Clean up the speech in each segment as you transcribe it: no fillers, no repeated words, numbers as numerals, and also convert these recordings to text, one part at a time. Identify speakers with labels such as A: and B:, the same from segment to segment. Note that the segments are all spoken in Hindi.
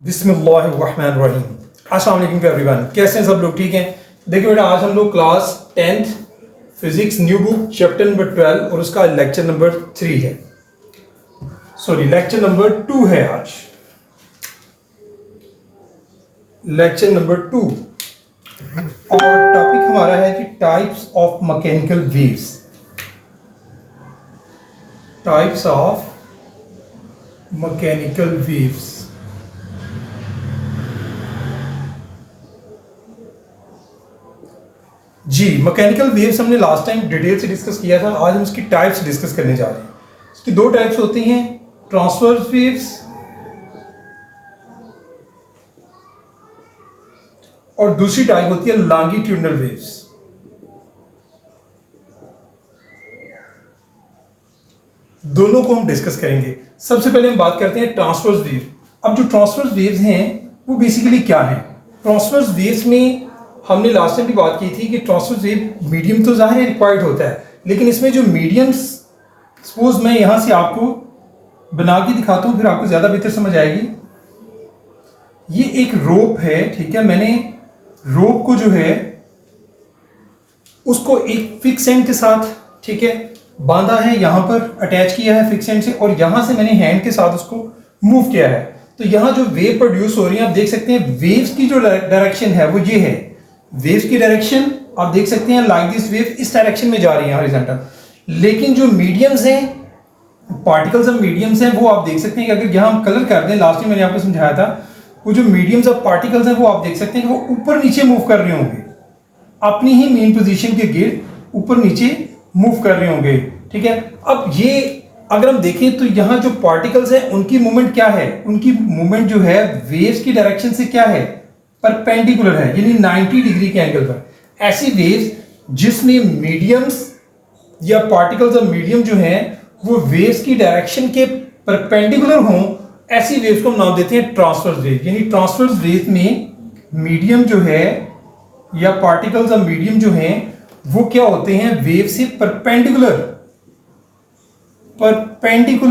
A: बिस्मिल्लाहिर्रहमानिर्रहीम। अस्सलाम वालेकुम एवरीवन, कैसे हैं सब लोग? ठीक हैं। देखिए बेटा, आज हम लोग class 10th physics new book chapter number 12 और उसका लेक्चर नंबर 3 है, सॉरी लेक्चर नंबर 2 है। आज लेक्चर नंबर 2 और टॉपिक हमारा है कि types of mechanical waves. Types of mechanical waves. जी, मैकेनिकल वेव्स हमने लास्ट टाइम डिटेल से डिस्कस किया था। आज हम इसकी टाइप्स डिस्कस करने जा रहे हैं। इसकी दो टाइप्स होती हैं, ट्रांसवर्स वेव्स और दूसरी टाइप होती है लॉन्गिट्यूडिनल वेव्स। दोनों को हम डिस्कस करेंगे। सबसे पहले हम बात करते हैं ट्रांसवर्स वेव। अब जो ट्रांसवर्स वेव्स हैं वो बेसिकली क्या हैं? ट्रांसवर्स वेव्स में हमने लास्ट टाइम भी बात की थी कि ट्रांसवर्स वेव मीडियम तो ज़ाहिर है रिक्वायर्ड होता है, लेकिन इसमें जो मीडियम्स, सपोज मैं यहां से आपको बना के दिखाता हूं, फिर आपको ज़्यादा बेहतर समझ आएगी। ये एक रोप है, ठीक है। मैंने रोप को जो है उसको एक फिक्स एंड के साथ, ठीक है, बांधा है, यहां पर अटैच किया है फिक्स एंड से, और यहां से मैंने हैंड के साथ उसको मूव किया है। तो यहां जो वेव प्रोड्यूस हो रही है, आप देख सकते हैं वेव्स की जो डायरेक्शन है वो ये है। वेव्स की डायरेक्शन आप देख सकते हैं लाइक दिस वेव इस डायरेक्शन में जा रही है हॉरिजॉन्टल। लेकिन जो मीडियम्स हैं, पार्टिकल्स ऑफ मीडियम्स हैं, वो आप देख सकते हैं कि अगर यहां हम कलर कर दें, लास्ट में मैंने आपको समझाया था, वो जो मीडियम्स ऑफ पार्टिकल्स हैं वो आप देख सकते हैं कि वो ऊपर नीचे मूव कर रहे होंगे, अपनी ही मेन पोजीशन के गिर्द ऊपर नीचे मूव कर रहे होंगे, ठीक है। अब ये अगर हम देखें तो यहाँ जो पार्टिकल्स हैं उनकी मूवमेंट क्या है? उनकी मूवमेंट जो है वेव्स की डायरेक्शन से क्या है? परपेंडिकुलर है, यानी 90 डिग्री के एंगल पर। ऐसी वेव्स जिसमें मीडियम्स या पार्टिकल्स ऑफ मीडियम जो हैं वो वेव्स की डायरेक्शन के परपेंडिकुलर हों, ऐसी वेव्स को हम नाम देते हैं ट्रांसवर्स वेव। यानी ट्रांसवर्स वेव में मीडियम जो है या पार्टिकल्स ऑफ मीडियम जो हैं वो क्या होते हैं? वेव से परपेंडिकुलर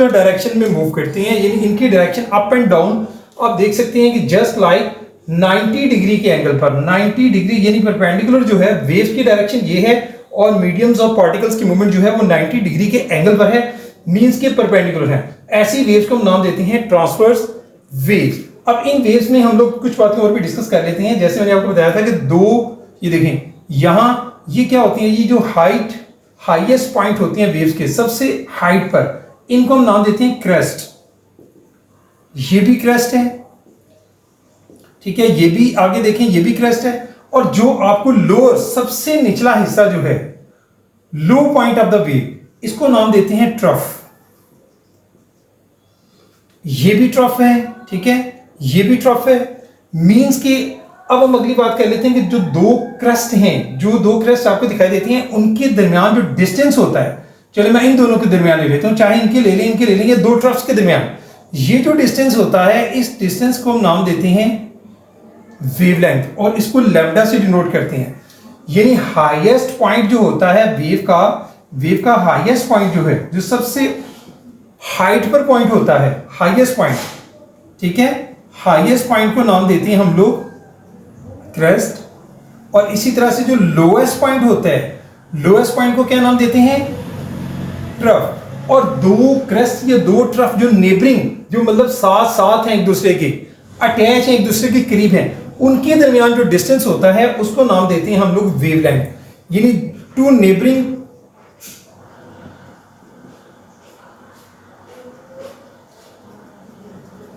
A: डायरेक्शन में मूव करते हैं, यानी इनकी डायरेक्शन अप एंड डाउन आप देख सकते हैं कि जस्ट लाइक 90 डिग्री के एंगल पर। 90 डिग्री यानी परपेंडिकुलर जो है वेव्स की डायरेक्शन ये है, और मीडियम्स ऑफ पार्टिकल्स की मूवमेंट जो है वो 90 डिग्री के एंगल पर है, मींस के परपेंडिकुलर है। ऐसी वेव्स को हम नाम देते हैं ट्रांसवर्स वेव्स। अब इन वेव्स में हम लोग कुछ बातें और भी डिस्कस कर लेते हैं। जैसे मैंने आपको बताया था कि दो, ये देखें यहां ये क्या होती है, ये जो हाईएस्ट पॉइंट होती हैं वेव्स के सबसे हाइट पर, इनको हम नाम देते हैं क्रेस्ट। ये भी क्रेस्ट है, ठीक है, ये भी आगे देखें ये भी क्रेस्ट है। और जो आपको लोअर सबसे निचला हिस्सा जो है, लो पॉइंट ऑफ द वेव, इसको नाम देते हैं ट्रफ। ये भी ट्रफ है, ठीक है, ये भी ट्रफ है, मींस के। अब हम अगली बात कर लेते हैं कि जो दो क्रेस्ट हैं, जो दो क्रेस्ट आपको दिखाई देती हैं, उनके दरमियान जो डिस्टेंस होता है, चलिए मैं इन दोनों के दरमियान ले लेता हूं, चाहे इनके ले लें, इनके ले लें, ये दो ट्रफ्स के दरमियान ये जो डिस्टेंस होता है, इस डिस्टेंस को हम नाम देते हैं वेवलेंथ, और इसको लैम्डा से डिनोट करते हैं। यानी हाईएस्ट पॉइंट जो होता है वेव का हाईएस्ट पॉइंट जो है, जो सबसे हाइट पर पॉइंट होता है, हाईएस्ट पॉइंट, ठीक है, हाईएस्ट पॉइंट को नाम देते हैं हम लोग क्रेस्ट। और इसी तरह से जो लोएस्ट पॉइंट होता है, लोएस्ट पॉइंट को क्या नाम देते हैं? ट्रफ। और दो क्रेस्ट या दो ट्रफ जो नेबरिंग, जो मतलब साथ हैं एक दूसरे के, अटैच हैं एक दूसरे के करीब हैं, उनके दरमियान जो डिस्टेंस होता है उसको नाम देते हैं हम लोग वेवलेंथ। यानी टू नेबरिंग,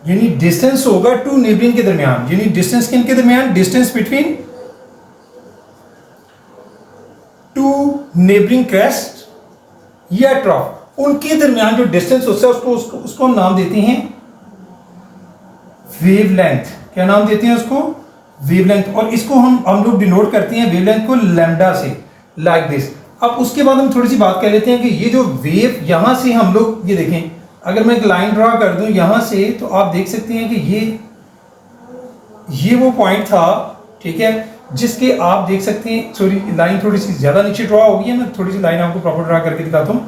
A: यानी डिस्टेंस होगा टू नेबरिंग के दरमियान, यानी डिस्टेंस किन के दरमियान? Distance between two neighbouring crest या ट्रफ, उनके दरमियान जो डिस्टेंस होता है उसको हम नाम देते हैं वेवलेंथ। क्या नाम देते हैं उसको? वेवलेंथ। और इसको हम लोग डिनोट करते हैं वेवलेंथ को लैम्डा से, लाइक दिस। अब उसके बाद हम थोड़ी सी बात कर लेते हैं कि ये जो वेव यहां से हम लोग, ये देखें, अगर मैं एक लाइन ड्रा कर दूं यहां से, तो आप देख सकते हैं कि ये वो पॉइंट था, ठीक है, जिसके आप देख सकते हैं, सॉरी लाइन थोड़ी सी ज्यादा नीचे ड्रा हो गई है, मैं थोड़ी सी लाइन आपको प्रॉपर ड्रा करके दिखाता हूं।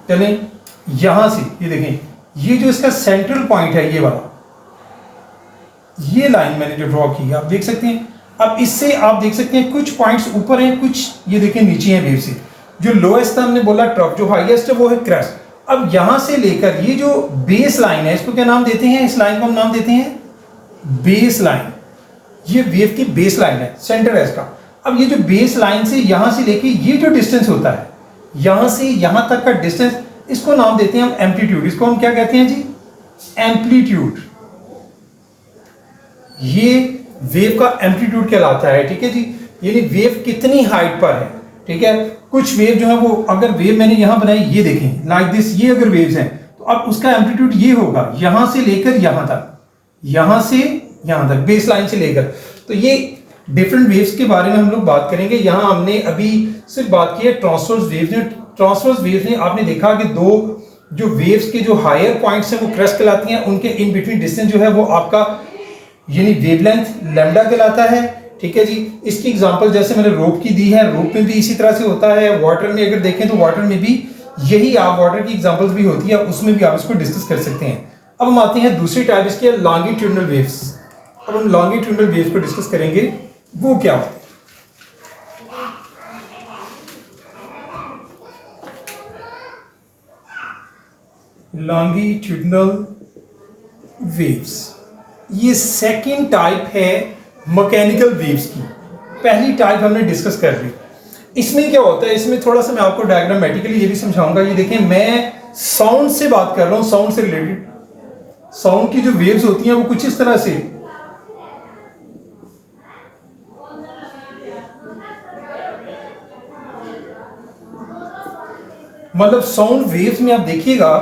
A: चलें, यहां से ये देखें, ये जो इसका सेंट्रल पॉइंट है, ये वाला, ये लाइन मैंने जो ड्रॉ की आप देख सकते हैं। अब इससे आप देख सकते हैं कुछ पॉइंट्स ऊपर हैं, कुछ ये देखें नीचे हैं वेव से। जो लोएस्ट था हमने बोला ट्रफ, जो हाईएस्ट है वो है क्रेस्ट। अब यहां से लेकर ये जो बेस लाइन है, इसको क्या नाम देते हैं? इस लाइन को हम नाम देते हैं बेस लाइन। ये वेव की बेस लाइन है, सेंटर है इसका। अब ये जो बेस लाइन से यहां से लेके ये जो डिस्टेंस होता है, यहां से यहां तक का डिस्टेंस, इसको नाम देते हैं हम एम्पलीट्यूड। इसको हम क्या कहते हैं जी? एम्पलीट्यूड। ये वेव का एम्पलीट्यूड कहलाता है, ठीक है जी। यानी वेव कितनी हाइट पर है, ठीक है। कुछ वेव जो है वो, अगर वेव मैंने यहां बनाई, ये देखें लाइक दिस, ये अगर वेव्स हैं तो अब उसका एम्पलीट्यूड ये होगा यहां से लेकर यहां तक, यहां से यहां तक, बेस लाइन से लेकर। तो ये डिफरेंट वेव्स के बारे में हम लोग बात करेंगे। यहां हमने अभी सिर्फ बात की है ट्रांसवर्स वेव्स ने। ट्रांसवर्स वेव्स ने आपने देखा कि दो जो वेव्स के जो हायर पॉइंट्स हैं वो क्रेस्ट कहलाती हैं, उनके इन बिटवीन डिस्टेंस जो है वो आपका यानी वेवलेंथ लैम्डा कहलाता है, ठीक है जी। इसकी एग्जांपल जैसे मैंने रोप की दी है, रोप में भी इसी तरह से होता है। वाटर में अगर देखें तो वाटर में भी यही, आप वाटर की एग्जांपल्स भी होती है, उसमें भी आप इसको डिस्कस कर सकते हैं। अब हम आते हैं दूसरी टाइप, इसकी लॉन्गिट्यूडनल वेव्स। अब हम लॉन्गिट्यूडनल वेव्स को डिस्कस करेंगे, वो क्या होते हैं। लॉन्गिट्यूडनल वेव्स, ये सेकंड टाइप है मैकेनिकल वेव्स की। पहली टाइप हमने डिस्कस कर ली। इसमें क्या होता है, इसमें थोड़ा सा मैं आपको डायग्रामेटिकली ये भी समझाऊंगा। ये देखें, मैं साउंड से बात कर रहा हूं, साउंड से रिलेटेड। साउंड की जो वेव्स होती हैं वो कुछ इस तरह से, मतलब साउंड वेव्स में आप देखिएगा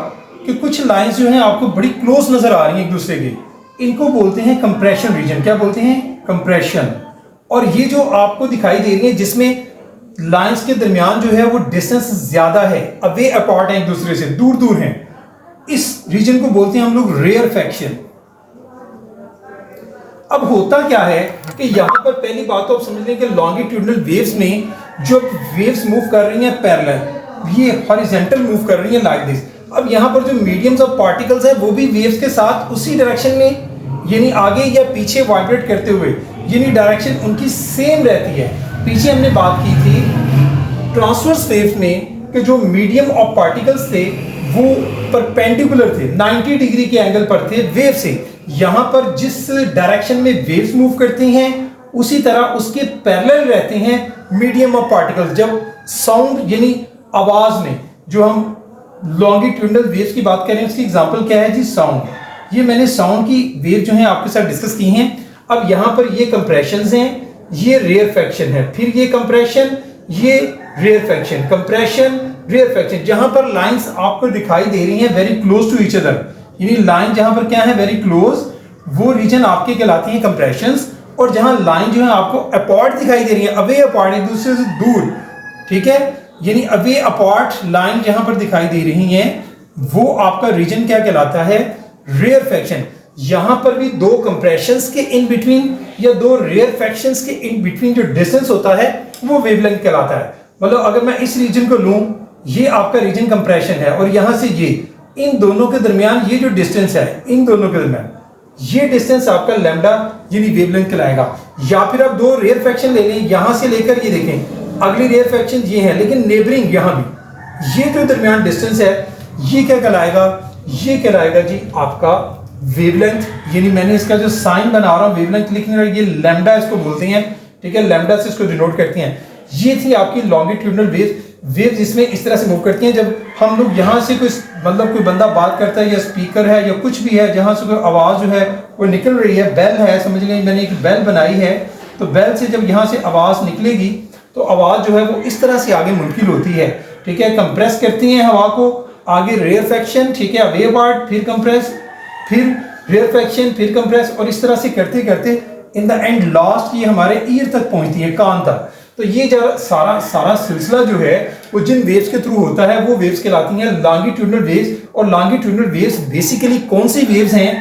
A: कि कुछ लाइंस जो हैं आपको बड़ी क्लोज नजर आ रही हैं एक दूसरे के, इनको बोलते हैं कंप्रेशन रीजन। क्या बोलते हैं? कंप्रेशन। और ये जो आपको दिखाई दे रही है जिसमें लाइंस के दरमियान जो है वो डिस्टेंस ज्यादा है, अवे अपार्ट है, एक दूसरे से दूर दूर हैं, इस रीजन को बोलते हैं हम लोग रेयरफेक्शन। अब होता क्या है कि यहां पर पहली बात तो आप समझ लें कि लॉन्गिट्यूडनल वेव्स में जो वेव्स मूव कर रही हैं पैरेलल, ये हॉरिजॉन्टल मूव कर रही हैं लाइक दिस। अब यहां पर जो मीडियम्स ऑफ पार्टिकल्स हैं वो भी वेव्स के साथ उसी डायरेक्शन में, यानी आगे या पीछे वाइब्रेट करते हुए, यानी डायरेक्शन उनकी सेम रहती है। पीछे हमने बात की थी ट्रांसवर्स वेव्स में कि जो मीडियम ऑफ पार्टिकल्स थे वो परपेंडिकुलर थे, 90 डिग्री के एंगल पर थे वेव से। यहां पर जिस डायरेक्शन में वेव्स मूव करती हैं उसी तरह उसके पैरेलल रहते हैं मीडियम ऑफ पार्टिकल्स। जब साउंड यानी आवाज में जो हम लॉन्गिट्यूडनल वेव्स की बात करें, उसकी एग्जांपल क्या है जी? साउंड। ये मैंने साउंड की वेव जो है आपके साथ डिस्कस की हैं। अब यहां पर ये कंप्रेशंस हैं, ये रेयरफेक्शन है, फिर ये कंप्रेशन, ये रेयरफेक्शन, कंप्रेशन, रेयरफेक्शन। जहां पर लाइंस आपको दिखाई दे रही हैं very close to each other, यानी लाइन जहां पर क्या है वेरी क्लोज, वो रीजन आपके कहलाती हैं कंप्रेशंस। और जहां लाइन जो है आपको अपार्ट दिखाई दे रही है, अवे अपार्ट, एक दूसरे से दूर, ठीक है, यानी अवे अपार्ट लाइन जहां पर दिखाई दे रही है वो आपका रीजन क्या कहलाता है? रेयरफेक्शन। यहां पर भी दो कंप्रेशंस के इन बिटवीन या दो रेयरफेक्शंस के इन बिटवीन जो डिस्टेंस होता है वो वेवलेंथ कहलाता है। मतलब अगर मैं इस रीजन को लूं, ये आपका रीजन कंप्रेशन है, और यहां से ये, इन दोनों के दरमियान ये जो डिस्टेंस है, इन दोनों के दरमियान ये डिस्टेंस आपका लैम्डा यानी वेवलेंथ कहलाएगा। या फिर आप दो रेयरफेक्शन ले लें, यहां से लेकर ये देखें, अगली रेयरफेक्शन ये है, लेकिन नेबरिंग यहां भी ये जो दरमियान डिस्टेंस है ये क्या कहलाएगा? ये कहलाएगा जी आपका वेवलेंथ। यानी मैंने इसका जो साइन बना रहा हूं वेवलेंथ लिखने का, ये लैम्डा इसको बोलते हैं, ठीक है, लैम्डा से इसको डिनोट करते हैं। ये थी आपकी लॉन्गिट्यूडनल वेव जिसमें इस तरह से मूव करती हैं। जब हम लोग यहाँ से कोई मतलब कोई बंदा बात करता है या स्पीकर है या कुछ भी है, जहाँ से कोई आवाज़ जो है वो निकल रही है, बेल है, समझ लें मैंने एक बेल बनाई है, तो बेल से जब यहाँ से आवाज़ निकलेगी तो आवाज़ जो है वो इस तरह से आगे मुनकिल होती है, ठीक है, कंप्रेस करती हैं हवा को, आगे रेयरफेक्शन, ठीक है, अवे अपार्ट, फिर कंप्रेस, फिर रेयरफेक्शन, फिर कंप्रेस, और इस तरह से करते करते इन द एंड लास्ट ये हमारे ईयर तक पहुंचती है, कान तक। तो ये जो सारा सिलसिला जो है वो जिन वेव्स के थ्रू होता है वो वेव्स कहलाती हैं लॉन्गिट्यूडनल वेव्स। और लॉन्गिट्यूडनल वेव्स बेसिकली कौन सी वेव्स हैं?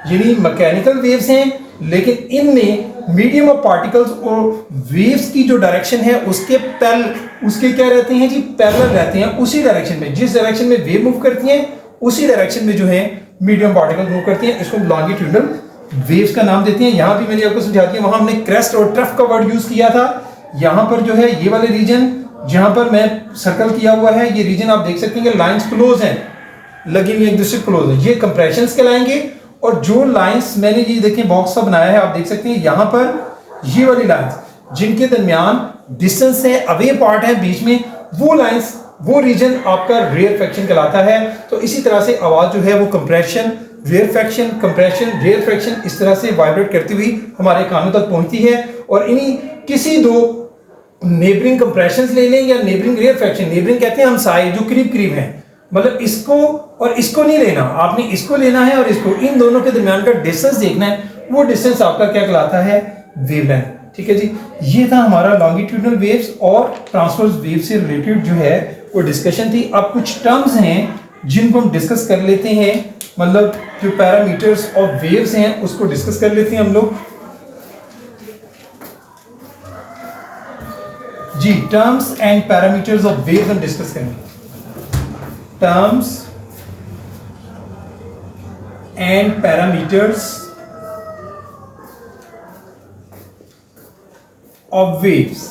A: यानी मैकेनिकल वेव्स हैं, लेकिन इनमें मीडियम ऑफ पार्टिकल्स और वेव्स की जो डायरेक्शन है उसके उसके क्या रहते हैं जी? पैरेलल रहते हैं, उसी डायरेक्शन में, जिस डायरेक्शन में वेव मूव करती हैं उसी डायरेक्शन में जो है मीडियम पार्टिकल मूव करती हैं। इसको लॉन्गिट्यूडनल वेव्स का नाम देते हैं। यहां भी मैंने आपको समझा दिया, वहां हमने क्रेस्ट और ट्रफ का वर्ड यूज किया था। यहां पर जो है ये वाले रीजन जहां पर मैं सर्कल किया हुआ है, ये रीजन आप देख सकते हैं कि लाइंस क्लोज हैं, लगी हुई एक दूसरे क्लोज है, ये कंप्रेशंस कहलाएंगे। और जो लाइंस मैंने ये देखें बॉक्स सा बनाया है, आप देख सकते हैं यहां पर ये वाली लाइंस जिनके दरमियान डिस्टेंस है, अवे पार्ट है बीच में, वो लाइंस, वो रीजन आपका रेयरफेक्शन कहलाता है। तो इसी तरह से आवाज जो है वो कंप्रेशन, रेयरफेक्शन, कंप्रेशन, रेयरफेक्शन इस तरह से वाइब्रेट करती हुई हमारे कानों तक पहुंचती है। और इन्हीं किसी दो नेबरिंग कंप्रेशंस ले लें या नेबरिंग रेयरफेक्शन, नेबरिंग कहते हैं हमसाए जो करीब करीब हैं, मतलब इसको और इसको नहीं लेना, आपने इसको लेना है और इसको, इन दोनों के दरमियान का डिस्टेंस देखना है, वो डिस्टेंस आपका क्या कहलाता है, वेवलेंथ। ठीक है जी, ये था हमारा लॉन्गिट्यूडनल वेव्स और ट्रांसवर्स वेव से रिलेटेड जो है वो डिस्कशन थी। अब कुछ टर्म्स हैं जिनको हम डिस्कस कर लेते हैं, मतलब जो पैरामीटर्स ऑफ वेव्स हैं उसको डिस्कस कर लेते हैं हम लोग जी। Terms and parameters of waves हम डिस्कस करेंगे। Terms and parameters of waves,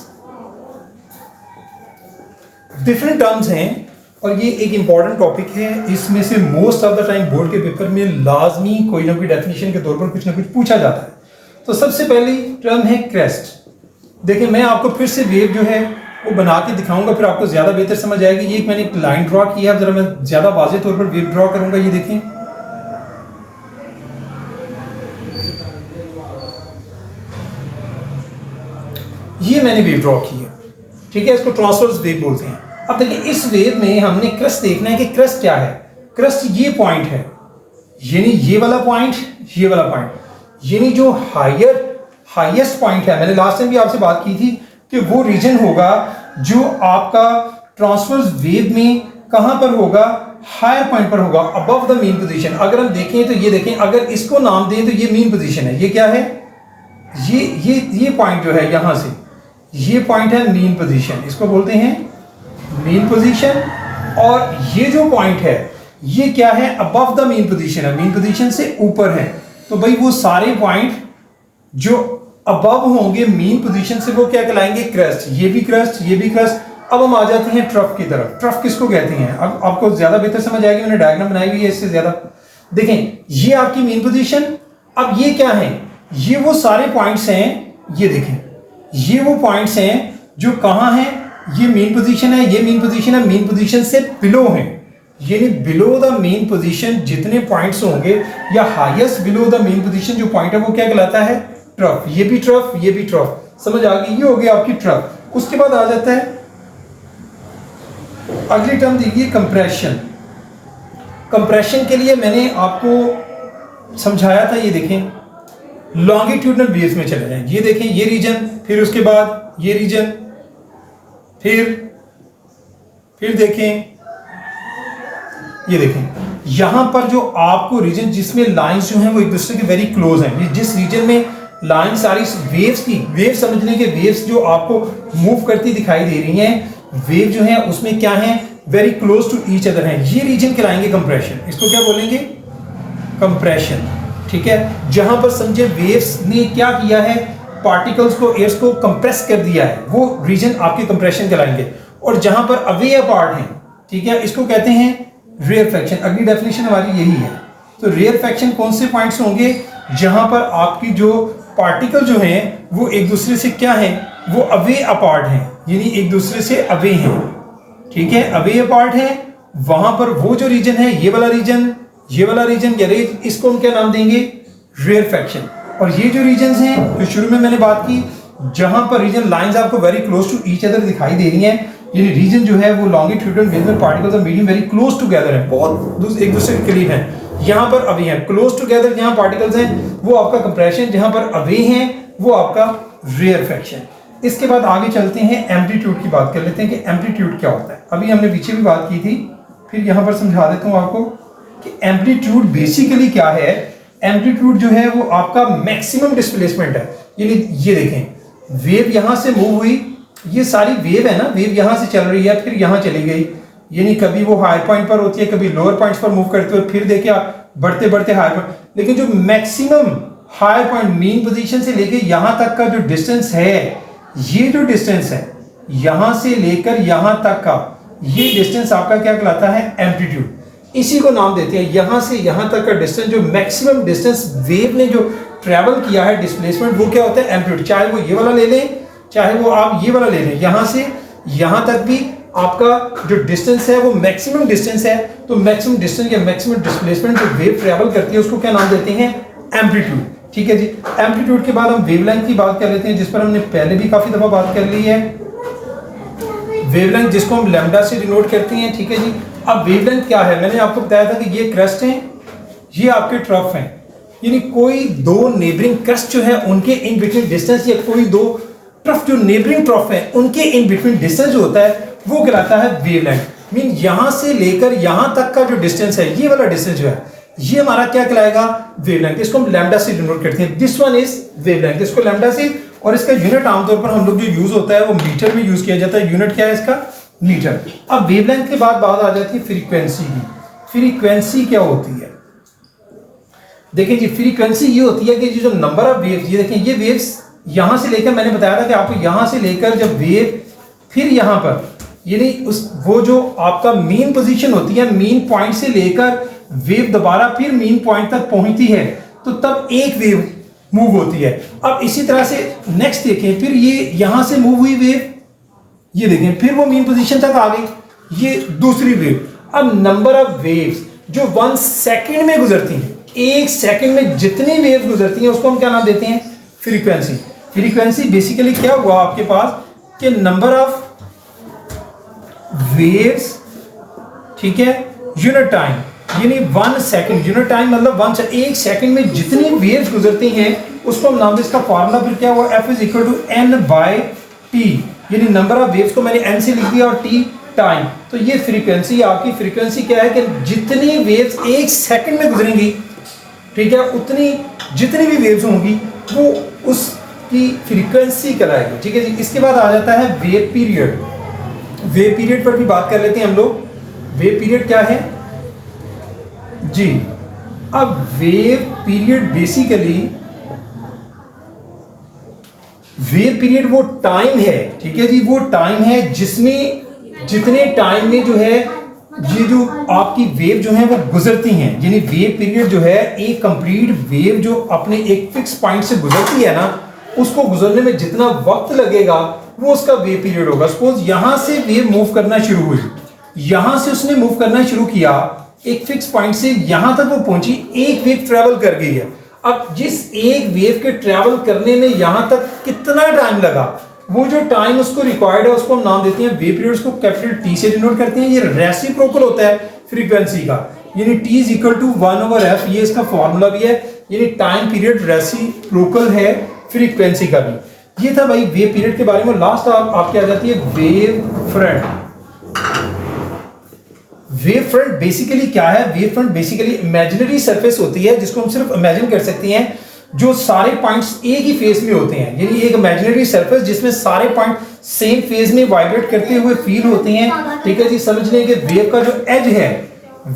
A: different terms हैं और ये एक इंपॉर्टेंट टॉपिक है। इसमें से most of the time board के पेपर में लाजमी कोई ना कोई डेफिनेशन के तौर पर कुछ ना कुछ पूछा जाता है। तो सबसे पहली टर्म है क्रेस्ट। देखिए मैं आपको फिर से वेव जो है वो बना के दिखाऊंगा, फिर आपको ज्यादा बेहतर समझ आएगी। ये मैंने एक लाइन ड्रॉ की है, अब जरा मैं ज्यादा वाज़ेह तौर पर वेव ड्रॉ करूंगा। ये देखें, ये मैंने वेव ड्रॉ की है, ठीक है, इसको ट्रांसवर्स वेव बोलते हैं। अब देखिए इस वेव में हमने क्रस्ट देखना है कि क्रस्ट क्या है। क्रस्ट ये पॉइंट है, यानी ये वाला पॉइंट, ये वाला पॉइंट, यानी जो हाईएस्ट पॉइंट है। मैंने लास्ट टाइम भी आपसे बात की थी कि वो रीजन होगा जो आपका ट्रांसवर्स वेव में कहां पर होगा, हायर पॉइंट पर होगा, अबव द मीन पोजीशन। अगर हम देखें तो ये देखें, अगर इसको नाम दें तो ये मीन पोजीशन है। ये क्या है, ये पॉइंट जो है यहां से, ये पॉइंट है मीन पोजीशन, इसको बोलते हैं मीन पोजीशन। और ये जो पॉइंट है ये क्या है, अबव द मीन पोजीशन है, मीन पोजीशन से ऊपर है। तो भाई वो सारे पॉइंट जो अबव होंगे मीन पोजीशन से वो क्या कहलाएंगे, क्रेस्ट। ये भी क्रेस्ट, ये भी क्रेस्ट। अब हम आ जाते हैं ट्रफ की तरफ। ट्रफ किसको कहते हैं, अब आपको ज्यादा बेहतर समझ आएगी, मैंने डायग्राम बनाई हुई है इससे ज्यादा। देखें ये आपकी मीन पोजीशन, अब ये क्या है, ये वो सारे पॉइंट्स हैं, ये देखें ये वो पॉइंट्स हैं जो कहां हैं, ये मीन पोजीशन है, ये मीन पोजीशन है, मीन पोजीशन से बिलो है, यानी बिलो द मीन पोजीशन जितने पॉइंट्स होंगे या highest below the mean position जो पॉइंट है वो क्या कहलाता है, ट्रफ। ये भी ट्रफ, ये भी ट्रफ, समझ आ गई, ये हो गया आपकी ट्रफ। उसके बाद आ जाता है अगली टर्म देखिए कंप्रेशन। कंप्रेशन के लिए मैंने आपको समझाया था, ये देखें लॉन्गिट्यूडनल वेव्स में चले जाएं, ये देखें ये रीजन, फिर उसके बाद ये रीजन, फिर देखें ये देखें यहां पर जो आपको रीजन जिसमें लाइंस जो हैं वो एक दूसरे के वेरी क्लोज हैं, ये जिस रीजन में लाइन सारी वेव्स की, वेव समझने के वेव्स जो आपको मूव करती दिखाई दे रही हैं, वेव जो है उसमें क्या है, very close to each other हैं, ये रीजन कहलाएंगे कंप्रेशन। इसको क्या बोलेंगे, कंप्रेशन। ठीक है, जहां पर समझे वेव्स ने क्या किया है, पार्टिकल्स को, एयर्स को कंप्रेस कर दिया है, वो रीजन आपके कंप्रेशन कहलाएंगे। और जहां पर अवे अपार्ट हैं, ठीक है, इसको कहते हैं रेयरफेक्शन। अगली डेफिनेशन हमारी यही है। तो रेयरफेक्शन कौन से पॉइंट्स होंगे, जहां पर आपकी जो पार्टिकल जो हैं वो एक दूसरे से क्या है, वो अवे अपार्ट हैं, यानी एक दूसरे से अवे हैं। ठीक है, अवे अपार्ट है, वहां पर वो जो रीजन है, ये वाला रीजन, ये वाला रीजन, या इसको हम क्या नाम देंगे, रेयरफेक्शन। और ये जो रीजन हैं जो शुरू में मैंने बात की, जहां पर रीजन लाइंस आपको very close to each other दिखाई दे रही हैं, यानी रीजन जो है वो लॉन्गिट्यूडनल वेव में पार्टिकल्स और मीडियम वेरी क्लोज टुगेदर है, बहुत एक दूसरे के करीब हैं। यहां पर अवे हैं, क्लोज टुगेदर जहां पार्टिकल्स हैं वो आपका कंप्रेशन, जहां पर अवे हैं वो आपका रेयरफेक्शन। इसके बाद आगे चलते हैं, एम्पलीट्यूड की बात कर लेते हैं कि एम्पलीट्यूड क्या होता है। अभी हमने पीछे भी बात की थी, फिर यहां पर समझा देता हूं आपको कि एम्पलीट्यूड बेसिकली क्या है। एम्पलीट्यूड जो है वो आपका मैक्सिमम डिस्प्लेसमेंट है, यानी ये देखें वेव यहां से मूव हुई, ये सारी वेव है ना, वेव यहां से चल रही है फिर यहां चली गई, यानी कभी वो हाई पॉइंट पर होती है, कभी लोअर पॉइंट्स पर मूव करते हुए, फिर देखिए बढ़ते बढ़ते हाई पॉइंट। लेकिन जो maximum higher point mean position से लेके यहां तक का जो डिस्टेंस है, ये जो डिस्टेंस है यहां से लेकर यहां तक का, ये डिस्टेंस आपका क्या कहलाता है? एम्पलीट्यूड। इसी को नाम देते हैं, यहां से यहां तक का डिस्टेंस, जो मैक्सिमम डिस्टेंस वेव ने जो ट्रेवल किया है, डिस्प्लेसमेंट, वो क्या होता है? एम्पलीट्यूड। चाहे वो ये वाला ले लें, चाहे वो आप ये वाला ले लें, यहां से यहां तक भी आपका जो डिस्टेंस है वो मैक्सिमम डिस्टेंस है। तो मैक्सिमम डिस्टेंस या मैक्सिमम डिस्प्लेसमेंट जो वेव ट्रेवल करती है उसको क्या नाम देते हैं? एम्पलीट्यूड। ठीक है जी। एम्पलीट्यूड के बाद हम वेवलेंथ की बात कर लेते हैं, जिस पर हमने पहले भी काफी दफा बात कर ली है। वेवलेंथ जिसको हम लैम्डा से डिनोट करते हैं। ठीक है जी। अब वेवलेंथ क्या है? मैंने आपको बताया था कि ये क्रस्ट हैं, ये आपके ट्रफ हैं, यानी कोई दो नेबरिंग क्रस्ट जो है उनके इन बिटवीन डिस्टेंस, या कोई दो ट्रफ जो नेबरिंग ट्रफ है उनके इन बिटवीन डिस्टेंस जो होता है वो कहलाता है वेवलेंथ। मीन यहां से लेकर यहां तक का जो डिस्टेंस है, ये वाला डिस्टेंस जो है, ये हमारा क्या कहलाएगा? वेवलेंथ। इसको हम लैम्डा से डिनोट करते हैं। दिस वन इज वेवलेंथ, इसको लैम्डा से, और इसका यूनिट आमतौर पर हम लोग जो यूज होता है वो मीटर में यूज किया जाता है। यूनिट क्या है इसका? मीटर। अब वेवलेंथ के बाद बात आ जाती है फ्रीक्वेंसी की। फ्रीक्वेंसी क्या होती है? देखिए जी, फ्रीक्वेंसी ये होती है कि जो नंबर ऑफ वेव्स, ये देखें, ये वेव्स यहां से लेकर, मैंने बताया था कि आपको यहां से लेकर जब वेव फिर यहां पर, यानी उस वो जो आपका मीन पोजीशन होती है, मीन पॉइंट से लेकर वेव दोबारा फिर मीन पॉइंट तक पहुंचती है, तो तब एक वेव मूव होती है। अब इसी तरह से नेक्स्ट देखें, फिर ये यहां से मूव हुई वेव, ये देखें, फिर वो मीन पोजीशन तक आ गई, ये दूसरी वेव। अब नंबर ऑफ वेव्स जो 1 सेकंड में गुजरती हैं, 1 सेकंड में जितनी वेव गुजरती हैं उसको हम क्या नाम देते हैं? फ्रीक्वेंसी। फ्रीक्वेंसी बेसिकली क्या हुआ आपके पास कि नंबर ऑफ वेव्स, ठीक है, यूनिट टाइम, यानी 1 सेकंड, यूनिट टाइम मतलब 1 सेकंड में जितनी वेव्स गुजरती हैं उसको हम नाम दें, इसका फार्मूला फिर क्या हुआ? F is equal to n/t, यानी नंबर ऑफ वेव्स को मैंने n से लिख दिया और t टाइम। तो ये फ्रीक्वेंसी, आपकी फ्रीक्वेंसी क्या है कि जितनी वेव्स 1 सेकंड में गुजरेंगी, ठीक है, उतनी जितनी भी वेव्स होंगी वो उसकी फ्रीक्वेंसी कहलाएगी। ठीक है जी। इसके बाद आ जाता है वेव पीरियड। वेव पीरियड पर भी बात कर लेते हैं हम लोग। वेव पीरियड क्या है जी? अब wave period basically, wave period वो टाइम है, ठीक है जी, वो टाइम है जिसमें जितने टाइम में जो है ये जो आपकी वेव जो है वो गुजरती हैं, यानी वेव पीरियड जो है, एक कंप्लीट वेव जो अपने एक फिक्स पॉइंट से गुजरती है ना, उसको गुजरने में जितना वक्त लगेगा वो उसका वेव पीरियड होगा। सपोज यहां से वेव मूव करना शुरू हुई, यहां से उसने मूव करना शुरू किया, एक फिक्स पॉइंट से यहां तक वो पहुंची, एक वेव ट्रेवल कर गई है। अब जिस एक वेव के ट्रेवल करने में यहां तक कितना टाइम लगा, वो जो टाइम उसको रिक्वायर्ड है उसको हम नाम देते हैं वेव पीरियड, उसको कैपिटल टी से डिनोट करते हैं। ये रेसिप्रोकल होता है फ्रीक्वेंसी का, यानी t is equal to 1/f, ये इसका फॉर्मूला भी है, यानी टाइम पीरियड रेसिप्रोकल है फ्रीक्वेंसी का भी। ये था भाई वेव पीरियड के बारे में। लास्ट आपके आ जाती है wave front. Wave front basically क्या है? Wave front basically imaginary surface होती है जिसको हम सिर्फ इमेजिन कर सकते हैं, जो सारे पॉइंट्स एक ही फेज में होते हैं, यानी एक इमेजिनरी सरफेस जिसमें सारे पॉइंट सेम फेज में वाइब्रेट करते हुए फील होते हैं। ठीक है जी। समझ लें कि वेव का जो एज है,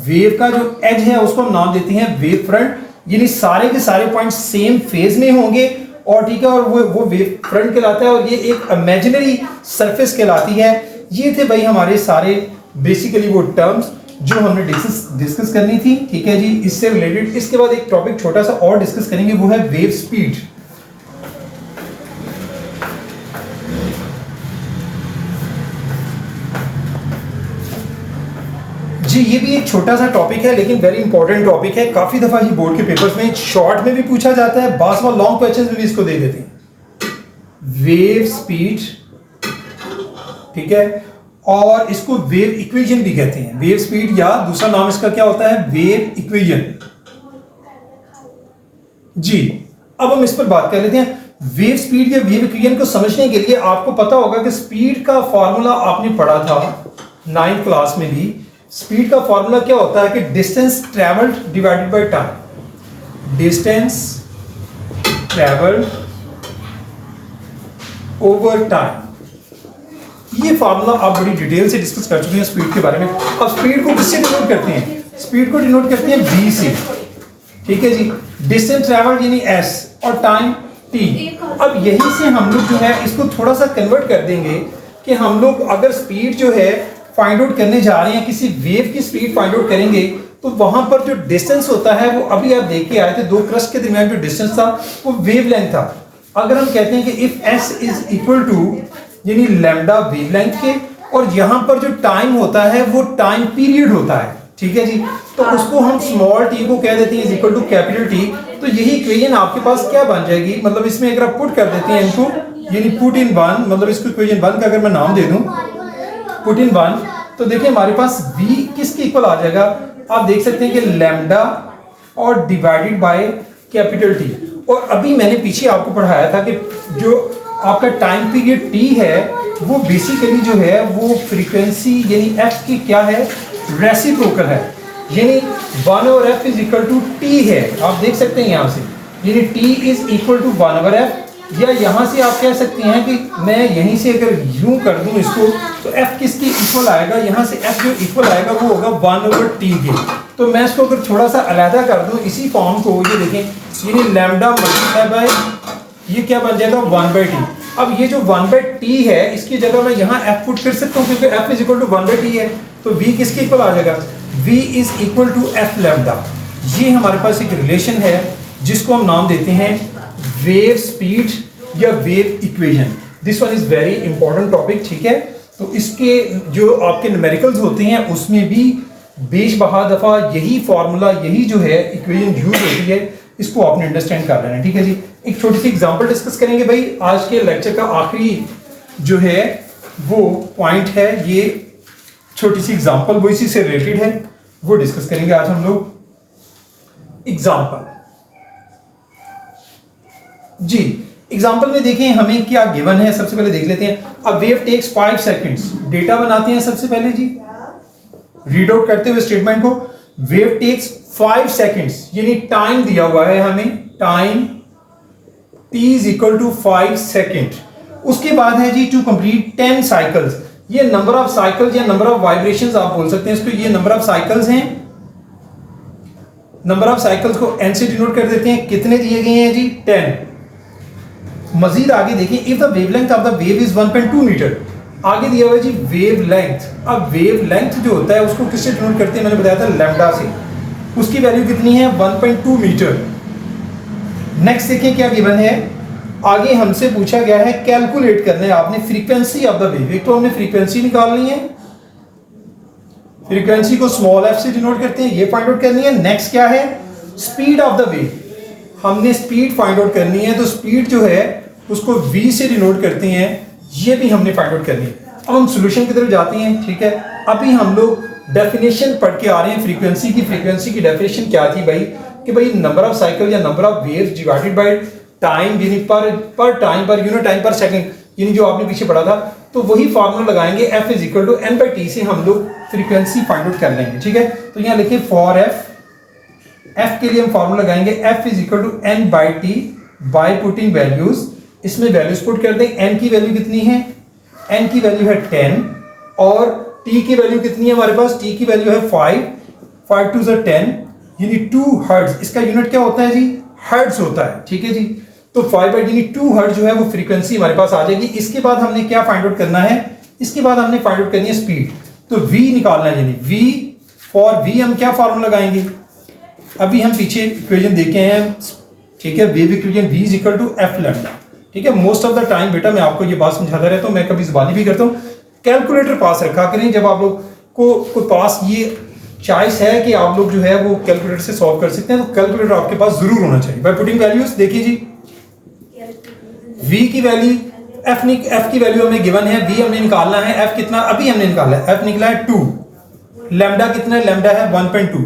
A: वेव का जो एज है उसको हम नाम देते हैं वेव फ्रंट, यानी सारे के सारे पॉइंट सेम फेज में होंगे, और ठीक है, और वो वेव फ्रंट कहलाता है, और ये एक इमेजिनरी सरफेस कहलाती है। ये थे भाई हमारे सारे बेसिकली वो टर्म्स जो हमने डिस्कस करनी थी। ठीक है जी, इससे रिलेटेड इसके बाद एक टॉपिक छोटा सा और डिस्कस करेंगे, वो है वेव स्पीड। जी ये भी एक छोटा सा टॉपिक है लेकिन वेरी इंपॉर्टेंट टॉपिक है। काफी दफा ये बोर्ड के पेपर्स में शॉर्ट में भी पूछा जाता है, बास बार लॉन्ग क्वेश्चंस में भी इसको दे देते हैं। वेव स्पीड, ठीक है, और इसको वेव इक्वेशन भी कहते हैं। वेव स्पीड या दूसरा नाम इसका क्या होता है? Wave equation. जी अब हम इस पर बात कर लेते हैं। वेव स्पीड या वेव इक्वेशन को समझने के लिए आपको पता होगा कि स्पीड का फॉर्मूला आपने पढ़ा था 9th क्लास में भी। स्पीड का फॉर्मूला क्या होता है कि distance travelled divided by time. Distance travelled over time, ये फार्मूला आप बड़ी डिटेल से डिस्कस कर चुके हैं स्पीड के बारे में। अब स्पीड को किससे डिनोट करते हैं? स्पीड को डिनोट करते हैं v से। ठीक है जी, डिस्टेंस ट्रैवल यानी s और टाइम t। अब यहीं से हम लोग जो है इसको थोड़ा सा कन्वर्ट कर देंगे कि हम लोग अगर स्पीड जो है फाइंड आउट करने जा रहे हैं, किसी वेव की स्पीड फाइंड आउट करेंगे, तो वहां पर जो डिस्टेंस होता है वो अभी आप देख के आए थे, दो क्रस्ट के दरमियान जो डिस्टेंस था वो वेवलेंथ था। अगर हम कहते हैं कि if s is equal to यानी लैम्डा वेवलेंथ के, और यहाँ पर जो टाइम होता है वो टाइम पीरियड होता है, ठीक है जी, तो उसको हम स्मॉल t को कह देते हैं is equal to capital T। तो यही इक्वेशन आपके पास क्या बन जाएगी, मतलब इसमें अगर आप पुट कर देते हैं इनको, यानी पुट इन वन, मतलब इसको इक्वेशन वन का अगर मैं नाम दे दूं पुट इन वन, तो देखिए हमारे पास v किसके इक्वल आ जाएगा, आप देख सकते हैं कि लैम्डा और डिवाइडेड बाय कैपिटल T। और अभी मैंने पीछे आपको पढ़ाया था कि जो आपका टाइम पीरियड t है वो बेसिकली जो है वो फ्रीक्वेंसी यानी f की क्या है, रेसिप्रोकल है, यानी 1 over f is equal to t है। आप देख सकते हैं यहाँ से, यानी t is equal to 1 over f, या यहाँ से आप कह सकते हैं कि मैं यहीं से अगर यूं कर दूं इसको, तो f किसकी इक्वल आएगा, यहाँ से f जो इक्वल आएगा वो होगा 1 ओवर t के। तो मैं इसको अगर थोड़ा सा अलहदा कर दूं इसी फॉर्म को, ये देखें, यानी लैम्डा मल्टीप्लाई बाय ये क्या बन जाएगा 1 बाई टी। अब ये जो 1 बाई टी है इसकी जगह मैं यहाँ f पुट कर सकता हूँ क्योंकि f is equal to 1 by T है, तो v किसके इक्वल आ जाएगा, v is equal to f lambda. ये हमारे पास एक रिलेशन है जिसको हम नाम देते हैं वेव स्पीड या wave equation. This one is very important topic, ठीक है। तो इसके जो आपके न्यूमेरिकल्स होते हैं उसमें भी बेशबहा दफा यही फॉर्मूला, यही जो है इक्वेशन यूज होती है, इसको आपने अंडरस्टैंड कर लेना है, ठीक है जी। एक छोटी सी एग्जांपल डिस्कस करेंगे भाई, आज के लेक्चर का आखिरी जो है वो पॉइंट है, ये छोटी सी एग्जांपल वो इसी से रिलेटेड है, वो डिस्कस करेंगे आज हम लोग। एग्जांपल जी, एग्जांपल में देखें हमें क्या गिवन है, सबसे पहले देख लेते हैं। A wave takes 5 seconds, data बनाते हैं सबसे पहले जी, रीड आउट करते हुए स्टेटमेंट को। वेव टेक्स 5 सेकंड्स, यानी टाइम दिया हुआ है हमें, time t is equal to 5 second. उसके बाद है जी टू कंप्लीट 10 साइकिल्स, ये नंबर ऑफ साइकिल्स या नंबर ऑफ वाइब्रेशंस आप बोल सकते हैं इसको, ये नंबर ऑफ साइकिल्स हैं। नंबर ऑफ साइकिल्स को n से डिनोट कर देते हैं, कितने दिए गए हैं जी 10। मजीद आगे देखिए, if the wavelength of the wave is 1.2 metre, आगे दिया हुआ है जी वेव लेंथ। अब वेव लेंथ जो होता है उसको किससे डिनोट करते हैं, मैंने बताया था लैम्डा से, उसकी वैल्यू कितनी है 1.2 मीटर। नेक्स्ट देखिए क्या गिवन है, आगे हमसे पूछा गया है कैलकुलेट करना है आपने फ्रीक्वेंसी ऑफ द वेव। एक तो हमने फ्रीक्वेंसी निकालनी है, फ्रीक्वेंसी को स्मॉल f से डिनोट करते हैं, ये फाइंड आउट करनी है। नेक्स्ट क्या है, स्पीड ऑफ द वेव, हमने स्पीड फाइंड आउट करनी है, तो स्पीड जो है उसको v से डिनोट करते हैं, ये भी हमने फाइंड आउट करनी है। अब हम सॉल्यूशन की तरफ जाते हैं, ठीक है। अभी हम लोग डेफिनेशन पढ़ के आ रहे हैं फ्रीक्वेंसी की। फ्रीक्वेंसी की डेफिनेशन क्या थी भाई, कि भाई नंबर ऑफ साइकिल या number of waves divided by time, यानी पर टाइम पर यूनिट टाइम पर सेकंड, यानी जो आपने पीछे पढ़ा था। तो वही फार्मूला लगाएंगे, f is equal to n by T से हम लोग फ्रीक्वेंसी फाइंड आउट कर लेंगे, ठीक है। तो यहाँ लिखिए फॉर f के लिए हम फार्मूला लगाएंगे f is equal to n by T by putting values, इसमें वैल्यूज पुट कर दें। n की वैल्यू कितनी है, n की वैल्यू है 10, और t की वैल्यू कितनी है हमारे पास, t की वैल्यू है 5 टू 10 यानी 2 हर्ट्ज। इसका यूनिट क्या होता है जी, हर्ट्ज होता है, ठीक है जी। तो 5 बाई यानी 2 हर्ट्ज जो है वो फ्रीक्वेंसी हमारे पास आ जाएगी। इसके बाद हमने क्या फाइंड आउट करना है, इसके बाद हमने फाइंड आउट करनी है स्पीड। तो v निकालना है, यानी v फॉर v हम क्या फार्मूला लगाएंगे, अभी हम पीछे इक्वेशन देखे हैं, ठीक है। Wave equation v is equal to f lambda, ठीक है। मोस्ट ऑफ द टाइम बेटा मैं आपको ये बात समझाता रहता हूँ, मैं कभी जुबानी भी करता हूँ। कैलकुलेटर पास रखा करें, जब आप लोग को पास ये चॉइस है कि आप लोग जो है वो कैलकुलेटर से सॉल्व कर सकते हैं, तो कैलकुलेटर आपके पास जरूर होना चाहिए। बाय पुटिंग वैल्यूज देखिए जी, v की वैल्यू f की वैल्यू हमें गिवन है, v हमने निकालना है, f कितना अभी हमने निकाला है, f निकला है 2, लैम्डा कितना है, लैम्डा है 1.2।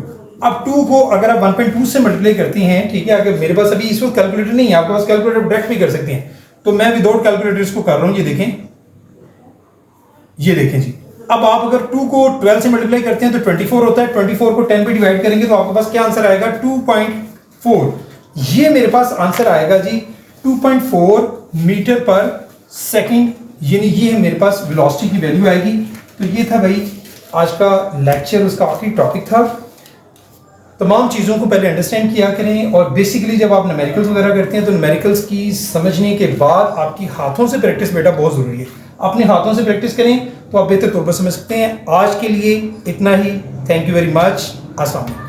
A: अब 2 को अगर आप 1.2 से मल्टीप्लाई करती हैं, ठीक है, अगर मेरे पास अभी इस वक्त कैलकुलेटर नहीं है, आपके पास कैलकुलेटर डायरेक्ट भी कर सकते हैं, तो मैं विदाउट कैलकुलेटर इसको कर रहा हूं। ये देखें जी। अब आप अगर 2 को 12 से मल्टीप्लाई करते हैं तो 24 होता है, 24 को 10 पे डिवाइड करेंगे तो आपके पास क्या आंसर आएगा 2.4। ये मेरे पास आंसर आएगा जी 2.4 मीटर पर सेकंड, यानी ये मेरे पास वेलोसिटी की वैल्यू आएगी। तो ये था भाई आज का लेक्चर, उसका आखिरी टॉपिक था। तमाम चीज़ों को पहले अंडरस्टैंड किया करें, और बेसिकली जब आप न्यूमेरिकल्स वगैरह करते हैं तो न्यूमेरिकल्स की समझने के बाद आपकी हाथों से प्रैक्टिस बेटा बहुत ज़रूरी है। अपने हाथों से प्रैक्टिस करें तो आप बेहतर तौर पर समझ सकते हैं। आज के लिए इतना ही। Thank you very much. अस्सलाम वालेकुम।